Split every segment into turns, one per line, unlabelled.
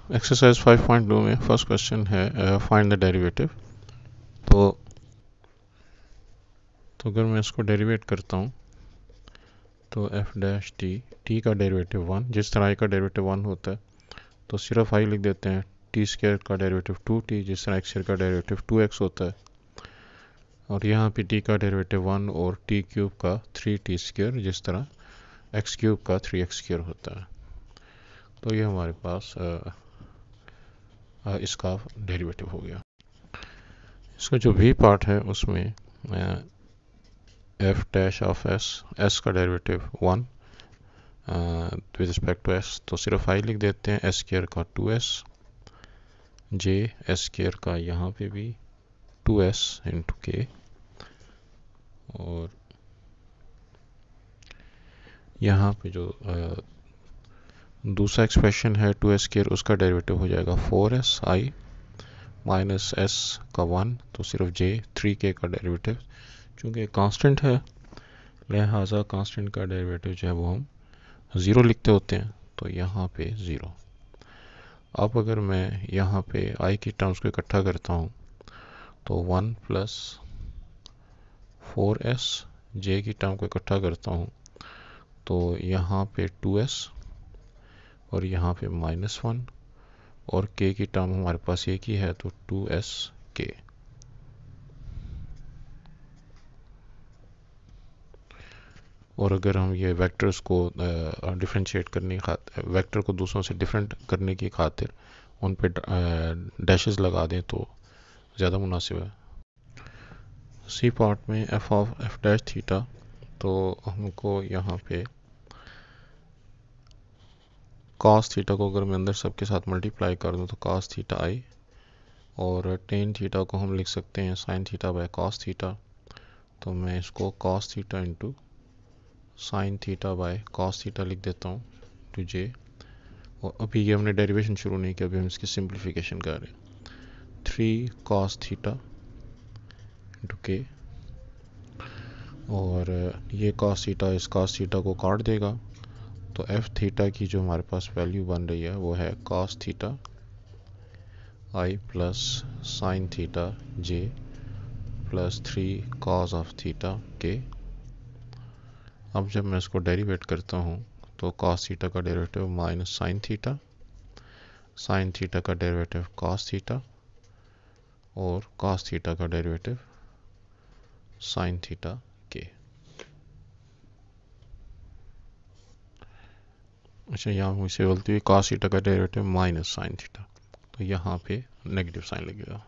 Exercise 5.2 में first question है find the derivative. तो अगर मैं इसको डेरिवेट करता हूँ तो एफ डैश टी का डेरिवेटिव 1, जिस तरह आई का डेरिवेटिव 1 होता है तो सिर्फ आई लिख देते हैं। टी स्क्वायर का डेरिवेटिव 2t, जिस तरह एक्स स्क्वायर का डेरिवेटिव 2x होता है। और यहाँ पे टी का डेरिवेटिव 1 और टी क्यूब का 3t स्क्वायर, जिस तरह एक्स क्यूब का 3x स्क्वायर होता है। तो ये हमारे पास इसका डेरिवेटिव हो गया। इसका जो भी पार्ट है उसमें एफ डैश ऑफ एस का derivative 1 with respect to S, तो सिर्फ आई लिख देते हैं। एस स्क्वायर का 2s, जे एस स्क्वायर का यहाँ पे भी 2s इंटू के, और यहाँ पे जो दूसरा एक्सप्रेशन है 2s स्क्वायर, उसका डेरिवेटिव हो जाएगा 4s आई माइनस एस का 1, तो सिर्फ जे 3k का डेरिवेटिव, चूँकि कांस्टेंट है लिहाजा कांस्टेंट का डेरिवेटिव जो है वो हम 0 लिखते होते हैं, तो यहाँ पे 0। अब अगर मैं यहाँ पे आई की टर्म्स को इकट्ठा करता हूँ तो 1 प्लस 4s, जे की टर्म को इकट्ठा करता हूँ तो यहाँ पे 2s और यहाँ पे -1, और k की टर्म हमारे पास एक ही है तो 2s k। और अगर हम ये वेक्टर्स को डिफ्रेंशिएट करने की खातिर, वेक्टर को दूसरों से डिफरेंट करने की खातिर उन पे डैशेस लगा दें तो ज़्यादा मुनासिब है। सी पार्ट में F of F dash theta, तो हमको यहाँ पे कॉस थीटा को अगर मैं अंदर सबके साथ मल्टीप्लाई कर दूँ तो कॉस थीटा आई, और टेन थीटा को हम लिख सकते हैं sine theta by cos theta, तो मैं इसको cos theta into sine theta by cos theta लिख देता हूँ टू जे। और अभी ये हमने डेरिवेशन शुरू नहीं किया, अभी हम इसकी सिंप्लीफिकेशन कर रहे हैं। 3 कॉस थीटा इंटू के, और ये कॉस थीटा इस कॉस थीटा को काट देगा, तो एफ थीटा की जो हमारे पास वैल्यू बन रही है वो है cos theta I plus sine theta J plus 3 cos of theta के। अब जब मैं इसको डेरिवेट करता हूँ तो कॉस थीटा का डेरिवेटिव माइनस साइन थीटा का डेरिवेटिव कॉस थीटा, और कॉस थीटा का डेरिवेटिव साइन थीटा के। अच्छा, यहाँ मुझसे बोलती हुई कॉस थीटा का डेरिवेटिव माइनस साइन थीटा, तो यहाँ पे नेगेटिव साइन लगेगा।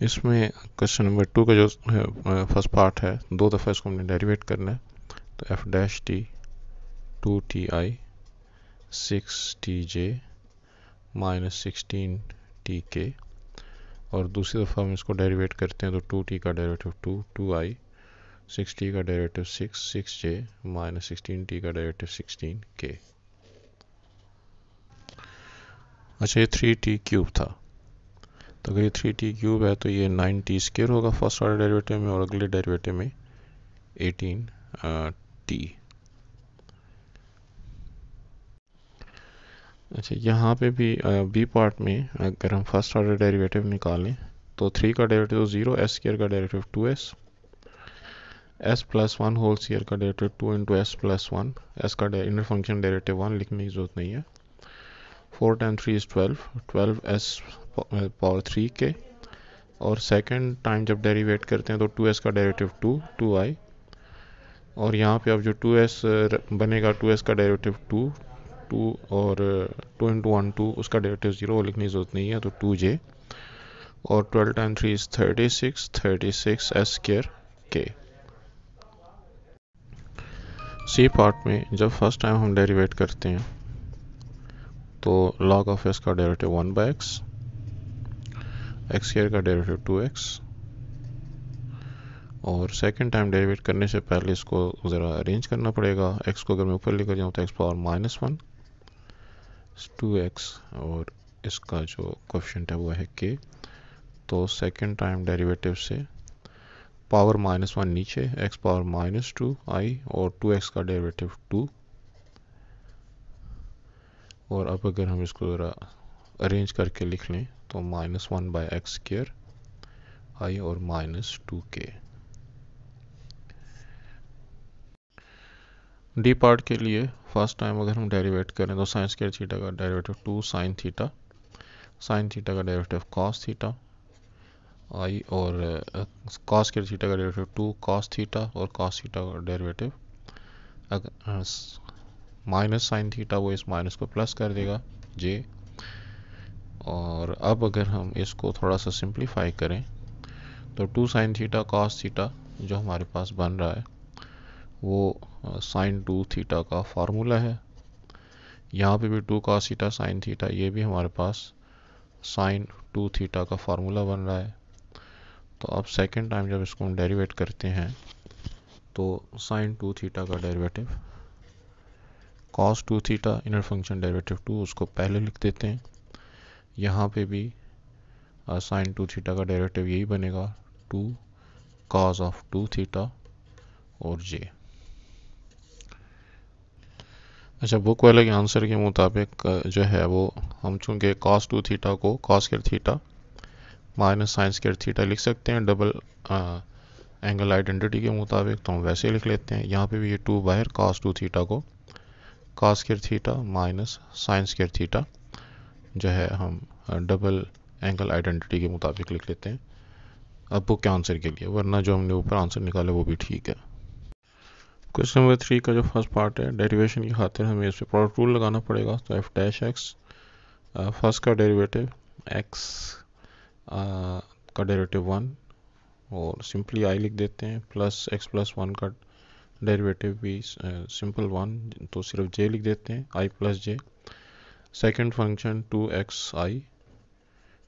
इसमें क्वेश्चन नंबर 2 का जो फर्स्ट पार्ट है, दो दफ़ा इसको हमने डेरिवेट करना है। तो F dash T 2ti 6tj minus 16tk, और दूसरी दफ़ा हम इसको डेरिवेट करते हैं तो 2t का डेरिवेटिव 2i 6t का डेरिवेटिव 6j माइनस 16t का डेरिवेटिव 16k। अच्छा, ये 3t क्यूब था, तो अगर ये 3t क्यूब है तो ये 9t स्क्वायर होगा फर्स्ट ऑर्डर डेरिवेटिव में, और अगले डेरिवेटिव में 18t। अच्छा, यहाँ पे भी बी पार्ट में अगर हम फर्स्ट ऑर्डर डेरिवेटिव निकालें तो 3 का डेरिवेटिव 0, एस स्क्वायर का derivative 2s, S plus 1 whole square का derivative 2 into S plus 1, S का इनर फंक्शन डेरिवेटिव 1 लिखने की जरूरत नहीं है। 4 टाइम 3 इज 12 एस पावर 3 के, और सेकंड टाइम जब डेरिवेट करते हैं तो 2s का डेरिवेटिव 2i, और यहाँ पे अब जो 2s बनेगा 2s का डेरिवेटिव 2 और 2 इंटू 1 2, उसका डेरिवेटिव 0, वो लिखने की जरूरत नहीं है तो 2j, और 12 टाइम 3 इज 36 एस स्क्वायर के। सी पार्ट में जब फर्स्ट टाइम हम डेरिवेट करते हैं तो log ऑफ s का डेरिवेटिव 1/x, एक्स स्क्वायर का डेरिवेटिव 2x, और सेकंड टाइम डेरिवेट करने से पहले इसको ज़रा अरेंज करना पड़ेगा। x को अगर मैं ऊपर लेकर जाऊँ तो x पावर -1 2x, और इसका जो कोएफिशिएंट है वो है k, तो सेकंड टाइम डेरिवेटिव से पावर -1 नीचे, x पावर -2i, और 2x का डेरिवेटिव 2, और अब अगर हम इसको ज़रा अरेंज करके लिख लें तो -1/x² i और -2k। डी पार्ट के लिए फर्स्ट टाइम अगर हम डेरिवेट करें तो साइन स्क्वायर थीटा का derivative 2 sine theta, sine theta का डेरिवेटिव कॉस थीटा आई, और कॉस स्क्वायर थीटा का डेरिवेटिव 2 कॉस थीटा, और कॉस थीटा का डेरिवेटिव माइनस साइन थीटा, वो इस माइनस को प्लस कर देगा जे। और अब अगर हम इसको थोड़ा सा सिंप्लीफाई करें तो 2 साइन थीटा कॉस थीटा जो हमारे पास बन रहा है वो साइन 2 थीटा का फार्मूला है। यहाँ पे भी 2 कॉस थीटा साइन थीटा, ये भी हमारे पास साइन 2 थीटा का फार्मूला बन रहा है। तो अब सेकेंड टाइम जब इसको हम डेरिवेट करते हैं तो साइन 2 थीटा का derivative cos 2 theta inner function derivative 2 उसको पहले लिख देते हैं। यहाँ पे भी साइन 2 थीटा का डेरिवेटिव यही बनेगा 2 कॉस ऑफ 2 थीटा और जे। अच्छा, बुक वाले के आंसर के मुताबिक जो है वो हम चूंकि कॉस 2 थीटा को cos square theta minus sine square theta लिख सकते हैं डबल एंगल आइडेंटिटी के मुताबिक, तो हम वैसे लिख लेते हैं। यहाँ पे भी ये 2 बाहर कॉस 2 थीटा को cos square theta minus sine square theta जो है हम डबल एंगल आइडेंटिटी के मुताबिक लिख लेते हैं अब बुक के आंसर के लिए, वरना जो हमने ऊपर आंसर निकाला वो भी ठीक है। क्वेश्चन नंबर 3 का जो फर्स्ट पार्ट है, डेरिवेशन की खातिर हमें इस पर प्रोडक्ट रूल लगाना पड़ेगा। तो एफ डैश एक्स, फर्स्ट का डेरिवेटिव एक्स का डेरिवेटिव 1 और सिंपली आई लिख देते हैं, प्लस एक्स प्लस 1 का डेरिवेटिव भी सिंपल 1 तो सिर्फ जे लिख देते हैं, I plus J. Second function 2xi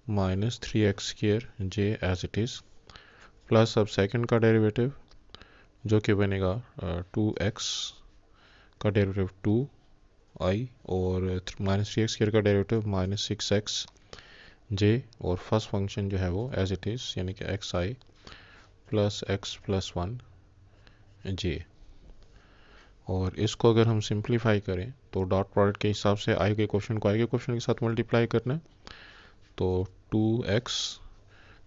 minus 3x² J as it is, plus अब सेकेंड का डेरिवेटिव जो कि बनेगा 2x का डेरिवेटिव 2i और माइनस 3x² का डेरिवेटिव माइनस 6x जे, और फर्स्ट फंक्शन जो है वो एज इट इज़ यानी कि xi प्लस x प्लस 1 जे। और इसको अगर हम सिंप्लीफाई करें तो डॉट प्रोडक्ट के हिसाब से आई के क्वेश्चन को आई के क्वेश्चन के साथ मल्टीप्लाई करना है, तो 2x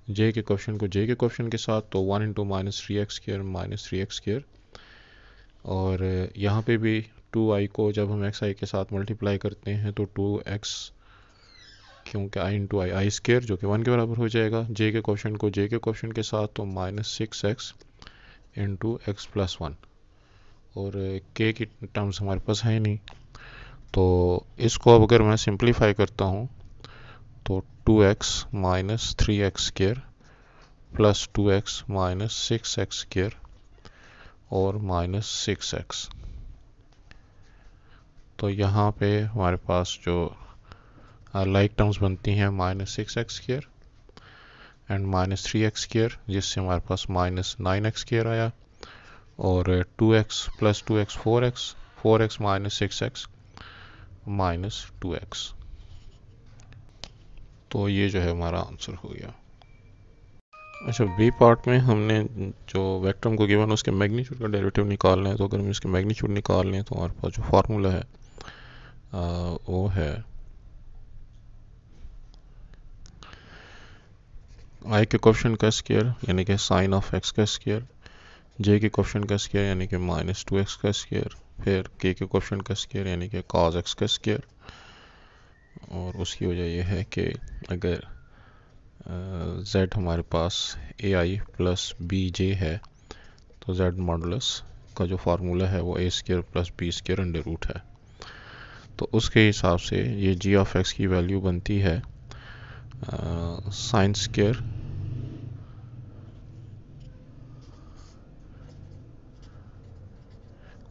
जे के क्वेश्चन को जे के क्वेश्चन के साथ, तो 1 इंटू माइनस 3x² और यहाँ पे भी 2i को जब हम xi के साथ मल्टीप्लाई करते हैं तो 2x क्योंकि i इंटू आई स्क्वेयर जो कि 1 के बराबर हो जाएगा, जे के क्वेश्चन को जे के क्वेश्चन के साथ तो minus 6x into x plus 1, और k की टर्म्स हमारे पास है नहीं, तो इसको अब अगर मैं सिंप्लीफाई करता हूँ तो 2x minus 3x² plus 2x minus 6x² और माइनस 6x, तो यहाँ पे हमारे पास जो लाइक टर्म्स बनती हैं minus 6x² and minus 3x², जिससे हमारे पास माइनस 9x² आया, और 2x plus 2x 4x minus 6x minus 2x, तो ये जो है हमारा आंसर हो गया। अच्छा, बी पार्ट में हमने जो वेक्टर को गिवन उसके मैग्नीट्यूड का डेरिवेटिव निकालना है, तो अगर हम इसके मैग्नीट्यूड निकाल लें तो हमारे पास जो फार्मूला है वो है आई के क्वेश्चन का स्क्वायर यानी कि साइन ऑफ एक्स का स्क्वायर, जे के क्वेश्चन का स्क्वायर यानी कि माइनस 2x का स्क्वायर, फिर के क्वेश्चन का स्क्वायर यानी कि cos x का स्क्वायर। और उसकी वजह यह है कि अगर z हमारे पास ai प्लस बी जे है तो z मॉडुलस का जो फार्मूला है वो a² plus b² under root है, तो उसके हिसाब से ये g ऑफ x की वैल्यू बनती है साइन स्क्वायर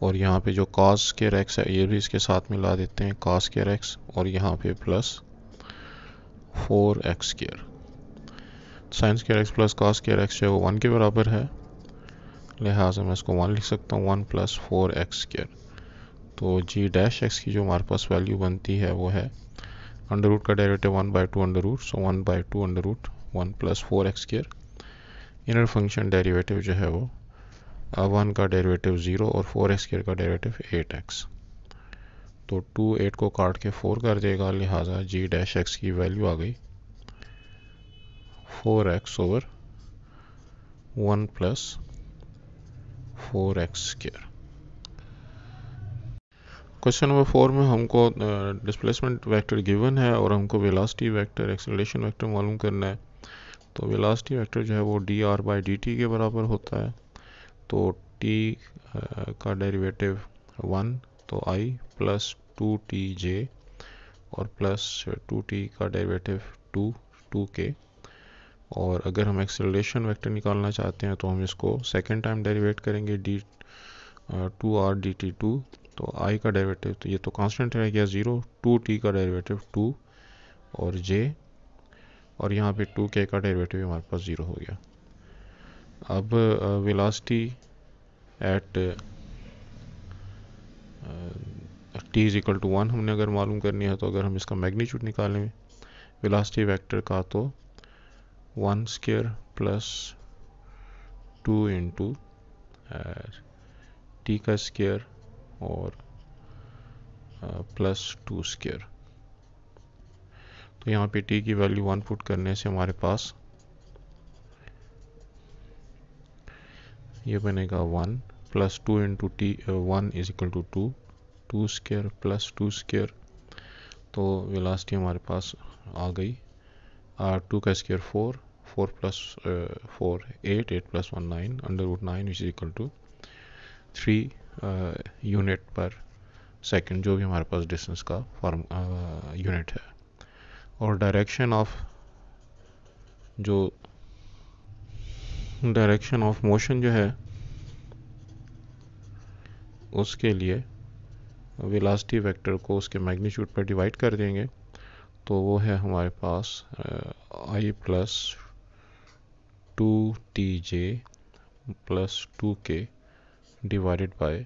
और यहाँ पे जो cos स्क्वायर x है ये भी इसके साथ मिला देते हैं cos स्क्वायर x, और यहाँ पे plus 4x²। Sine square x plus cos square x जो है वो 1 के बराबर है, लिहाजा मैं इसको 1 लिख सकता हूँ, 1 प्लस 4x²। तो g डैश x की जो हमारे पास वैल्यू बनती है वो है अंडर रूट का derivative 1/2 under root, so 1/2 under root 1 plus 4x²। Inner function derivative जो है वो 1 का डेरिवेटिव 0 और 4x² का डेरिवेटिव 8x, तो 2 8 को काट के 4 कर देगा, लिहाजा जी डैश एक्स की वैल्यू आ गई 4x over 1 plus 4x square. Question number 4 में हमको डिस्प्लेसमेंट वेक्टर गिवन है और हमको वेलोसिटी वेक्टर एक्सेलरेशन वेक्टर मालूम करना है। तो वेलोसिटी वेक्टर जो है वो D R by D T के बराबर होता है। तो टी का डेरिवेटिव 1, तो आई प्लस 2tj और प्लस 2t का डेरिवेटिव 2k। और अगर हम एक्सेलरेशन वेक्टर निकालना चाहते हैं तो हम इसको सेकेंड टाइम डेरिवेट करेंगे डी 2r dt2। तो i का डेरिवेटिव, तो ये तो कांस्टेंट रह गया 0, 2t का डेरिवेटिव 2 और j, और यहाँ पे 2k का डेरिवेटिव हमारे पास 0 हो गया। अब velocity at t is equal to 1 हमने अगर मालूम करनी है, तो अगर हम इसका मैग्नीट्यूड निकालें वेलोसिटी वेक्टर का, तो 1 स्क्वायर प्लस 2 इंटू टी का स्क्वायर और प्लस 2 स्क्वायर। तो यहाँ पे t की वैल्यू 1 पुट करने से हमारे पास ये बनेगा 1 plus 2 into T 1 is equal to 2, 2 square plus 2 square. तो वेलोसिटी हमारे पास आ गई 2 का square 4, 4 plus 4 8, 8 plus 1 9, under root 9 is equal to 3 unit per second, जो भी हमारे पास डिस्टेंस का फॉर्म यूनिट है। और डायरेक्शन ऑफ मोशन जो है उसके लिए वेलोसिटी वेक्टर को उसके मैग्नीट्यूड पर डिवाइड कर देंगे। तो वो है हमारे पास I plus 2tj plus 2k divided by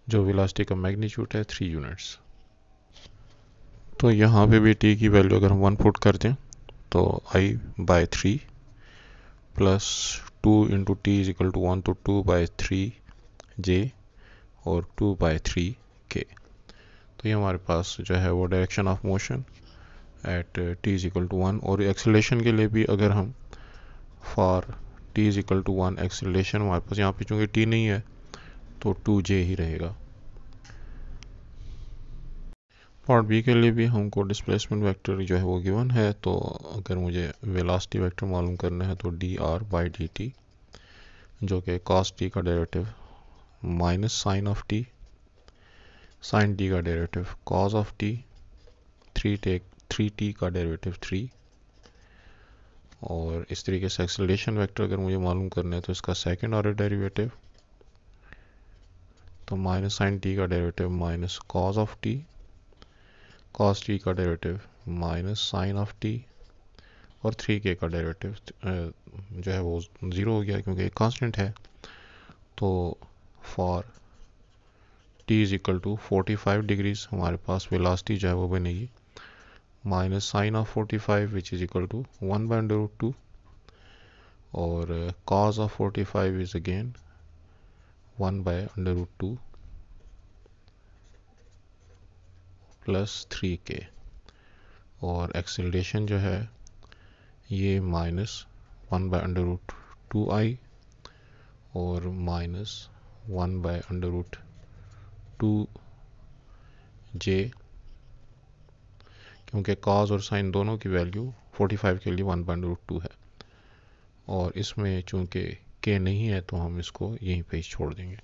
जो वेलोसिटी का मैग्नीट्यूड है 3 यूनिट्स। तो यहाँ पे भी t की वैल्यू अगर हम 1 पुट कर दें तो i by 3 plus 2 into T is equal to 1, तो 2 बाय 3j और 2 बाय 3k। तो ये हमारे पास जो है वो direction of motion at t is equal to 1। और एक्सेलरेशन के लिए भी अगर हम for t is equal to 1 acceleration हमारे पास यहाँ पे चूँकि t नहीं है तो 2j ही रहेगा। पार्ट बी के लिए भी हमको डिस्प्लेसमेंट वेक्टर जो है वो गिवन है। तो अगर मुझे वेलोसिटी वेक्टर मालूम करना है तो D R by D T, जो कि कॉस टी का derivative minus sine of T, sine T का derivative cos of T, 3t का डेरिवेटिव 3। और इस तरीके से एक्सेलरेशन वेक्टर अगर मुझे मालूम करना है तो इसका सेकेंड ऑर्डर डेरिवेटिव, तो माइनस साइन टी का derivative minus cos of T, cos T का derivative minus sine of T, और 3k का डेरिवेटिव जो है वो 0 हो गया क्योंकि एक कांस्टेंट है। तो for t is equal to 45 degrees हमारे पास वेलोसिटी जो है वो बनेगी minus sine of 45 which is equal to 1 by under root 2, और cos of 45 is again 1 by under root 2 plus 3k। और एक्सेलरेशन जो है ये minus 1 by under root 2i और minus 1 by under root 2j, क्योंकि cos और sin दोनों की वैल्यू 45 के लिए 1 बाय अंडर रूट 2 है। और इसमें चूंकि k नहीं है तो हम इसको यहीं पे ही छोड़ देंगे।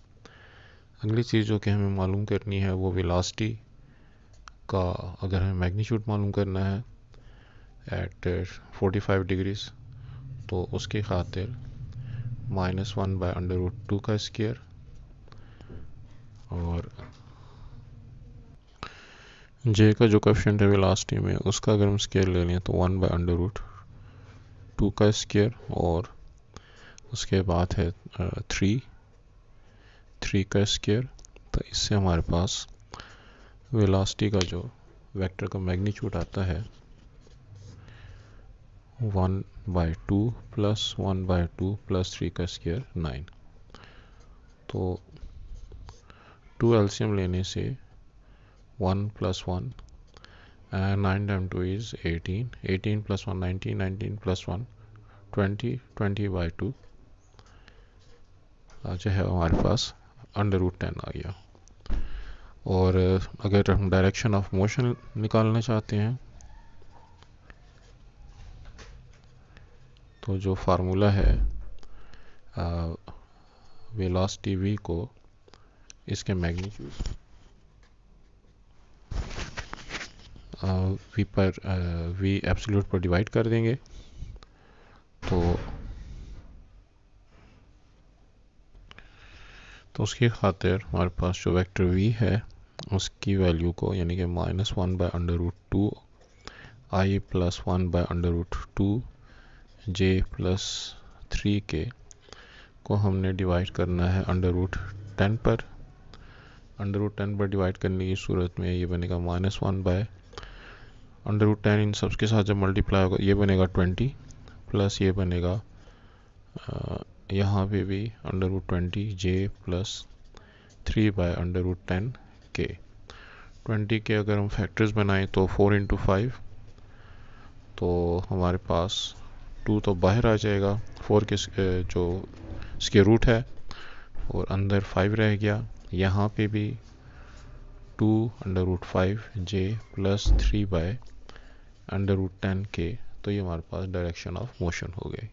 अगली चीज़ जो कि हमें मालूम करनी है वो वेलोसिटी का, अगर हमें मैग्नीट्यूड मालूम करना है एट 45 डिग्रीज, तो उसकी खातिर माइनस 1 बाय अंडर रूट 2 का स्क्वायर, और j का जो कोएफिशिएंट है वेलोसिटी में उसका अगर हम स्क्वायर ले लें तो 1 बाय अंडर रूट 2 का स्क्वायर, और उसके बाद है 3 का स्क्वायर। तो इससे हमारे पास वेलोसिटी का जो वेक्टर का मैग्नीट्यूड आता है 1 बाय 2 प्लस 1 बाय 2 प्लस 3 का स्क्वायर 9। तो 2 एलसीएम लेने से 1 + 1 and 9 times 2 is 18, 18 + 1 19, 19 + 1 20, 20/2 जो है हमारे पास √10 आ गया। और अगर हम डायरेक्शन ऑफ मोशन निकालना चाहते हैं तो जो फार्मूला है वेलोसिटी v को इसके मैग्नीट्यूड v एब्सोल्यूट पर डिवाइड कर देंगे तो उसकी खातिर हमारे पास जो वेक्टर v है उसकी वैल्यू को यानी कि -1/√2 i + 1/√2 j + 3k को हमने डिवाइड करना है √10 पर। √10 पर डिवाइड करने की सूरत में ये बनेगा -1/√10 इन सब के साथ जब मल्टीप्लाई होगा ये बनेगा 20 प्लस ये बनेगा यहाँ पे भी √20 j + 3/√10 k। 20 के अगर हम फैक्टर्स बनाएं तो 4 × 5 तो हमारे पास 2 तो बाहर आ जाएगा, 4 के जो स्क्वायर रूट है और अंदर 5 रह गया। यहाँ पे भी 2/5 j + 3/√10 k। तो ये हमारे पास डायरेक्शन ऑफ मोशन हो गई।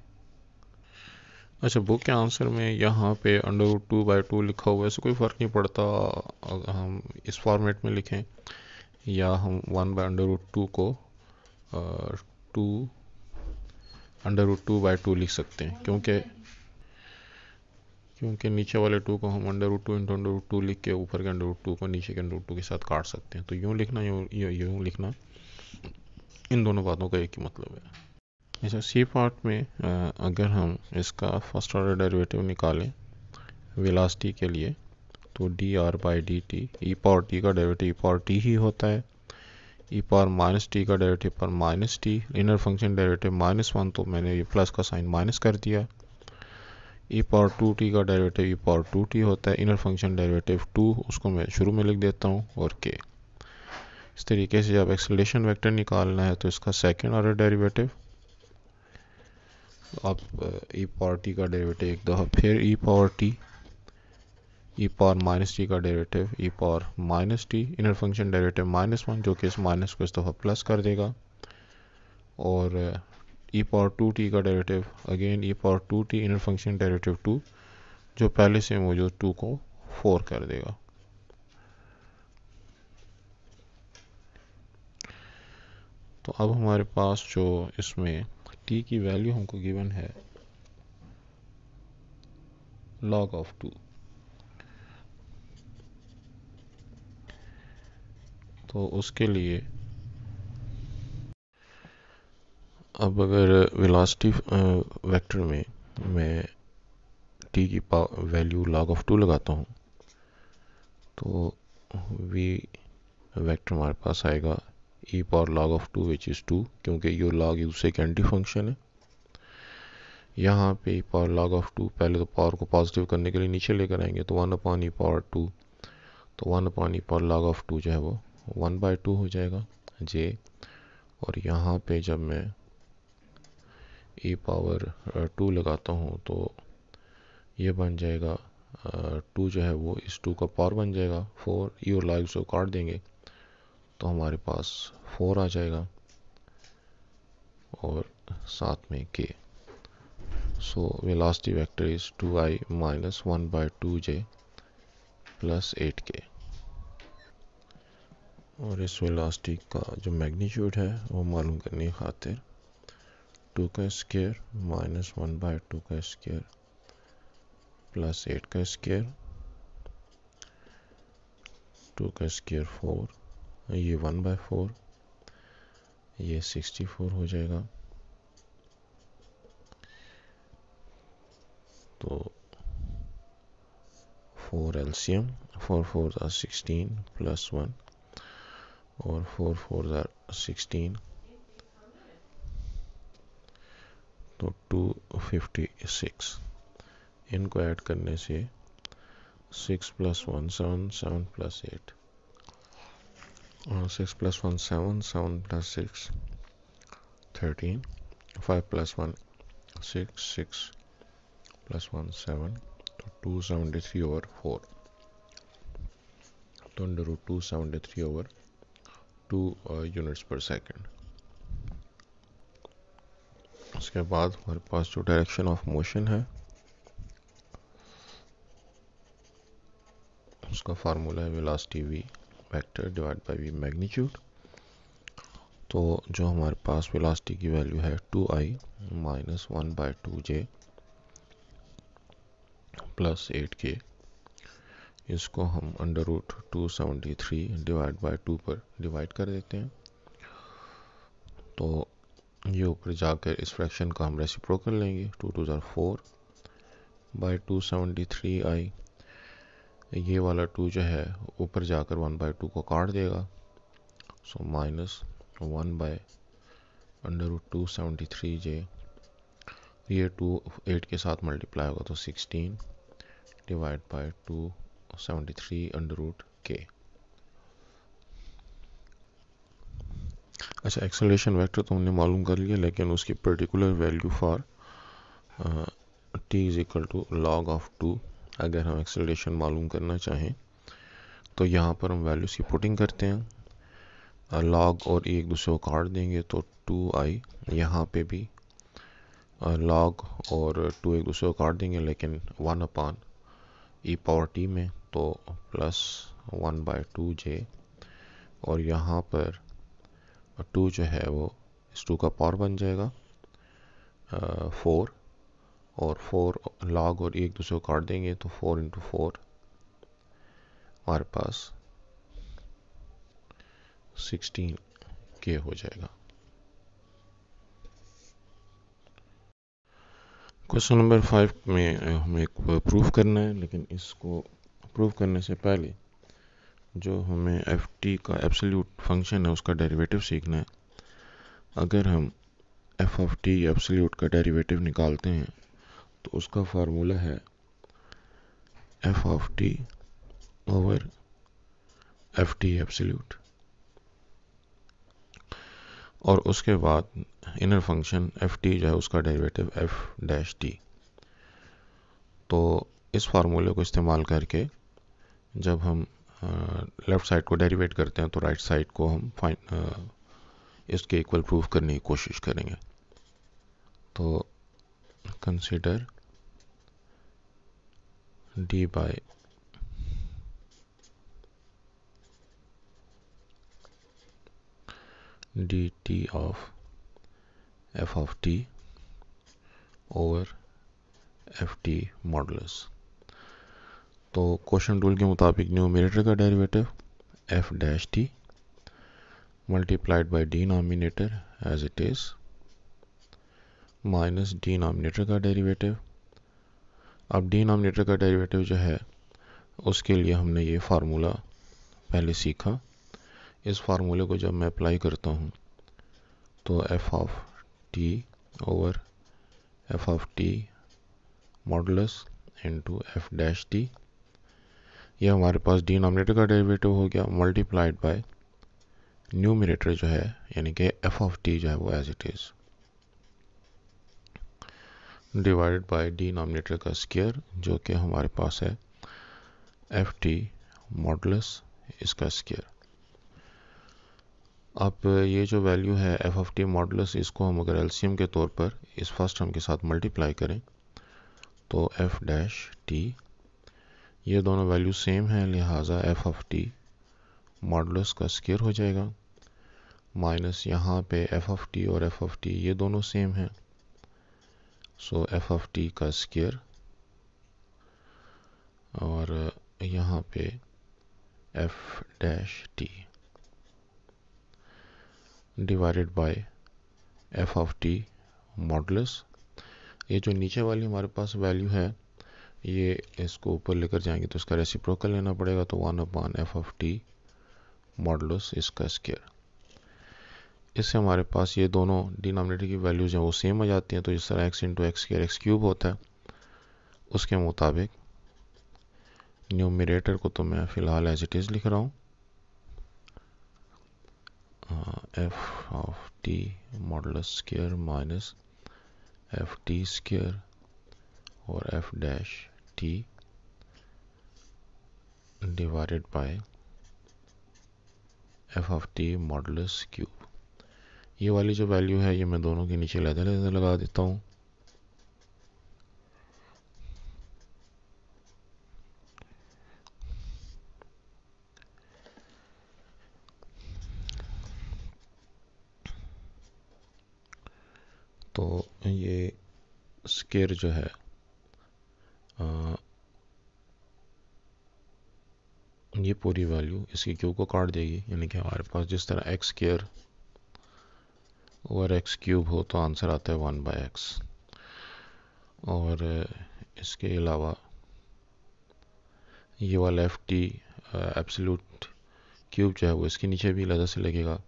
अच्छा, बुक के आंसर में यहाँ पे √2/2 लिखा हुआ है, इससे कोई फ़र्क नहीं पड़ता हम इस फॉर्मेट में लिखें या हम 1/√2 को 2√2/2 लिख सकते हैं, क्योंकि नीचे वाले 2 को हम √2 × √2 लिख के ऊपर के √2 को नीचे के √2 के साथ काट सकते हैं। तो यूँ लिखना यूँ लिखना, इन दोनों बातों का एक ही मतलब है। ऐसा सी पार्ट में अगर हम इसका फर्स्ट ऑर्डर डेरिवेटिव निकालें वेलोसिटी के लिए तो dr/dt e⁻t का डेरिवेटिव e⁻t ही होता है। e⁻t का डेरिवेटिव पर -t, इनर फंक्शन डेरिवेटिव -1 तो मैंने ये प्लस का साइन माइनस कर दिया। e⁻2t का डेरिवेटिव e⁻2t होता है, इनर फंक्शन डेरिवेटिव 2 उसको मैं शुरू में लिख देता हूँ और k। इस तरीके से जब एक्सेलरेशन वेक्टर निकालना है तो इसका सेकेंड ऑर्डर डेरिवेटिव आप e⁻t का डेरिवेटिव एक दफ़ा फिर e⁻t का derivative e⁻t, inner function derivative -1 जो कि इस माइनस को इस दफ़ा प्लस कर देगा, और e⁻2t का derivative again e⁻2t, inner function derivative 2 जो पहले से मौजूद 2 को 4 कर देगा। तो अब हमारे पास जो इसमें t की वैल्यू हमको गिवन है log of 2, तो उसके लिए अब अगर वेलोसिटी वेक्टर में मैं t की वैल्यू log of 2 लगाता हूँ तो v वेक्टर हमारे पास आएगा e⁻log of 2 विच इज़ 2, क्योंकि ये log एक दूसरे के एंटी फंक्शन है। यहाँ पे e⁻log of 2 पहले तो पावर को पॉजिटिव करने के लिए नीचे लेकर आएंगे तो 1/e⁻2, तो 1/e⁻log of 2 जो है वो 1/2 हो जाएगा j, और यहाँ पे जब मैं e⁻2 लगाता हूँ तो ये बन जाएगा 2 जो है वो इस 2 का पावर बन जाएगा 4, e और log को काट देंगे तो हमारे पास 4 आ जाएगा और साथ में k। So velocity vector is 2i - 1/2j + 8k। और इस वेलोसिटी का जो मैग्नीट्यूड है वो मालूम करने की खातिर 2 का स्क्वायर - 1/2 का स्क्वायर + 8 का स्क्वायर, 2 का स्क्वायर 4, ये 1/4, ये 64 हो जाएगा। तो 4 एलसीएम, 4 4 are 16 + 1 और 4 4 are 16, तो 256। इनको ऐड करने से 6 plus 1 7, 7 plus 8, 6 plus 1 7, 7 plus 6 13, 5 plus 1 6, 6 plus 1 7, तो 273 over 4, तो under root 273 over 2 units per second। उसके बाद हमारे पास जो डायरेक्शन ऑफ मोशन है उसका फार्मूला है velocity v vector divide by v magnitude. तो जो हमारे पास वेलोसिटी की वैल्यू है 2i minus 1/2j plus 8k, इसको हम अंडर रूट 273 डिवाइड बाय 2 पर डिवाइड कर देते हैं। तो ये ऊपर जाकर इस फ्रैक्शन का हम रेसिप्रोकल लेंगे, 2 2 ज़ार 4 बाय 273i, ये वाला 2 जो है ऊपर जाकर 1/2 को काट देगा, so minus 1 by under root 273j, ये 2 8 के साथ मल्टीप्लाई होगा तो 16 divide by 273 under root k। अच्छा, एक्सेलरेशन वेक्टर तो हमने मालूम कर लिया, लेकिन उसकी particular value for t is equal to log of 2, अगर हम एक्सेलरेशन मालूम करना चाहें तो यहाँ पर हम वैल्यूज की पुटिंग करते हैं, लॉग और एक दूसरे को काट देंगे तो 2i, यहाँ पे भी लॉग और 2 एक दूसरे को काट देंगे लेकिन 1/e⁻t में, तो प्लस 1/2j, और यहाँ पर 2 जो है वो इस 2 का पावर बन जाएगा 4, और 4 लॉग और एक दूसरे को काट देंगे तो 4 × 4 हमारे पास 16k हो जाएगा। क्वेश्चन नंबर 5 में हमें एक प्रूफ करना है, लेकिन इसको प्रूफ करने से पहले जो हमें ft का एब्सोल्यूट फंक्शन है उसका डेरिवेटिव सीखना है। अगर हम f ऑफ t एब्सोल्यूट का डेरिवेटिव निकालते हैं तो उसका फार्मूला है f of t over ft absolute, और उसके बाद इनर फंक्शन ft जो है उसका डेरिवेटिव f डैश t। तो इस फार्मूले को इस्तेमाल करके जब हम लेफ़्ट साइड को डेरिवेट करते हैं तो राइट साइड को हम इसके इक्वल प्रूफ करने की कोशिश करेंगे। तो consider d by dt of f of t over ft modulus. तो क्वेश्चन रूल के मुताबिक न्यूमरेटर का derivative f dash t multiplied by denominator as it is minus denominator का डेरिवेटिव। अब डिनोमिनेटर का डेरिवेटिव जो है उसके लिए हमने ये फार्मूला पहले सीखा। इस फार्मूले को जब मैं अप्लाई करता हूँ तो f of t over f of t modulus into f dash t, यह हमारे पास डिनोमिनेटर का डेरिवेटिव हो गया मल्टीप्लाइड बाय न्यूमरेटर जो है यानी कि f ऑफ t जो है वो as it is divided by denominator का स्क्वायर जो कि हमारे पास है ft मॉडुलस इसका स्क्वायर। अब ये जो वैल्यू है f ऑफ t मॉडुलस, इसको हम अगर एलसीएम के तौर पर इस फर्स्ट टर्म के साथ मल्टीप्लाई करें तो f डैश t, ये दोनों वैल्यू सेम है लिहाजा f ऑफ t मॉडुलस का स्क्वायर हो जाएगा, माइनस यहाँ पे f ऑफ t और f ऑफ t ये दोनों सेम हैं, सो f ऑफ t का स्क्वायर, और यहाँ पे f dash t divided by f of t modulus. ये जो नीचे वाली हमारे पास वैल्यू है ये इसको ऊपर लेकर जाएंगे तो इसका रेसिप्रोकल लेना पड़ेगा, तो 1/f ऑफ t मॉडुलस इसका स्क्वायर। इससे हमारे पास ये दोनों डिनोमिनेटर की वैल्यूज हैं वो सेम हो जाती हैं, तो जिस तरह x into x square x cube होता है उसके मुताबिक न्यूमरेटर को तो मैं फ़िलहाल एज इट इज़ लिख रहा हूँ, F of T modulus square minus F T square और F dash T divided by F of T modulus cube. ये वाली जो वैल्यू है ये मैं दोनों के नीचे अलग-अलग लगा देता हूँ। तो ये स्क्वायर जो है ये पूरी वैल्यू इसकी क्यूब को काट देगी, यानी कि हमारे पास जिस तरह x square over x cube हो तो आंसर आता है 1/x। और इसके अलावा ये वाला एफ टी एब्सोल्यूट क्यूब जो है वो इसके नीचे भी अलग से लगेगा,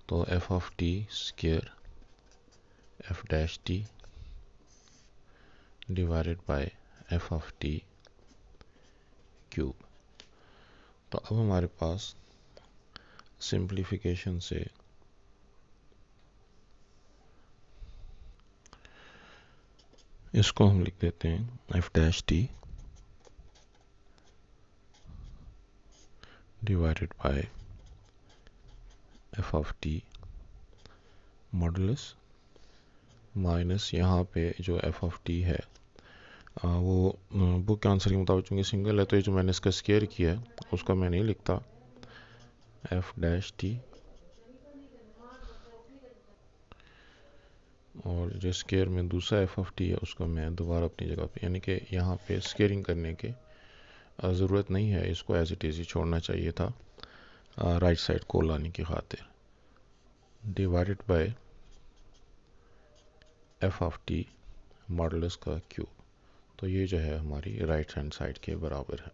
तो F of T square F dash T divided by F of T cube. तो अब हमारे पास सिंप्लीफिकेशन से इसको हम लिख देते हैं F dash T divided by F of T modulus minus यहाँ पे जो एफ ऑफ टी है वो बुक के आंसर के मुताबिक चूँकि सिंगल है तो ये जो मैंने इसका स्क्वायर किया है उसका मैं नहीं लिखता, एफ डैश टी और जो स्क्वायर में दूसरा एफ ऑफ टी है उसको मैं दोबारा अपनी जगह पे, यानी कि यहाँ पे स्क्वेयरिंग करने के ज़रूरत नहीं है, इसको एज इट इज़ ही छोड़ना चाहिए था राइट साइड को लाने की खातिर, divided by F of T modulus का क्यूब। तो ये जो है हमारी राइट हैंड साइड के बराबर है।